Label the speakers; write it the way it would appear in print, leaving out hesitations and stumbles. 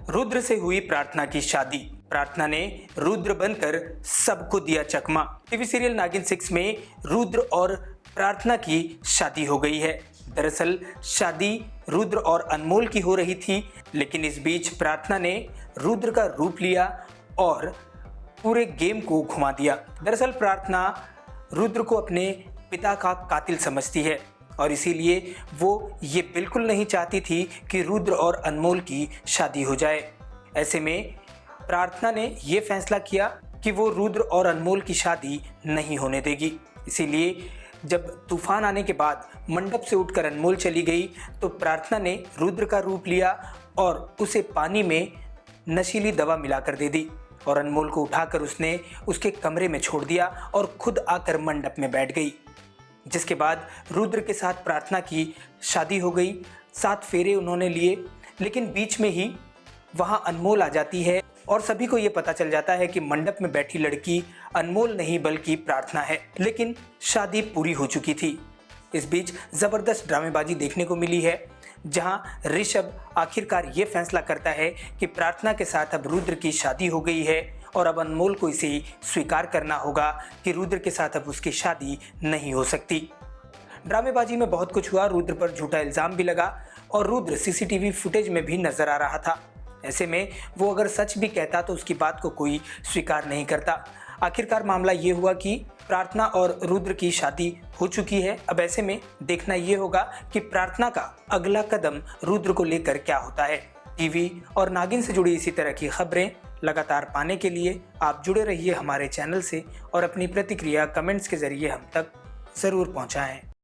Speaker 1: रुद्र से हुई प्रार्थना की शादी। प्रार्थना ने रुद्र बनकर सबको दिया चकमा। टीवी सीरियल नागिन 6 में रुद्र और प्रार्थना की शादी हो गई है। दरअसल शादी रुद्र और अनमोल की हो रही थी, लेकिन इस बीच प्रार्थना ने रुद्र का रूप लिया और पूरे गेम को घुमा दिया। दरअसल प्रार्थना रुद्र को अपने पिता का कातिल समझती है और इसीलिए वो ये बिल्कुल नहीं चाहती थी कि रुद्र और अनमोल की शादी हो जाए। ऐसे में प्रार्थना ने ये फैसला किया कि वो रुद्र और अनमोल की शादी नहीं होने देगी। इसीलिए जब तूफान आने के बाद मंडप से उठकर अनमोल चली गई तो प्रार्थना ने रुद्र का रूप लिया और उसे पानी में नशीली दवा मिलाकर दे दी और अनमोल को उठाकर उसने उसके कमरे में छोड़ दिया और खुद आकर मंडप में बैठ गई। जिसके बाद रुद्र के साथ प्रार्थना की शादी हो गई। 7 फेरे उन्होंने लिए, लेकिन बीच में ही वहाँ अनमोल आ जाती है और सभी को ये पता चल जाता है कि मंडप में बैठी लड़की अनमोल नहीं बल्कि प्रार्थना है। लेकिन शादी पूरी हो चुकी थी। इस बीच ज़बरदस्त ड्रामेबाजी देखने को मिली है, जहां ऋषभ आखिरकार ये फैसला करता है कि प्रार्थना के साथ अब रुद्र की शादी हो गई है और अब अनमोल को इसे स्वीकार करना होगा कि रुद्र के साथ अब उसकी शादी नहीं हो सकती। ड्रामेबाजी में बहुत कुछ हुआ। रुद्र पर झूठा इल्ज़ाम भी लगा और रुद्र सीसीटीवी फुटेज में भी नजर आ रहा था। ऐसे में वो अगर सच भी कहता तो उसकी बात को कोई स्वीकार नहीं करता। आखिरकार मामला ये हुआ कि प्रार्थना और रुद्र की शादी हो चुकी है। अब ऐसे में देखना ये होगा कि प्रार्थना का अगला कदम रुद्र को लेकर क्या होता है। टीवी और नागिन से जुड़ी इसी तरह की खबरें लगातार पाने के लिए आप जुड़े रहिए हमारे चैनल से और अपनी प्रतिक्रिया कमेंट्स के जरिए हम तक ज़रूर पहुंचाएं।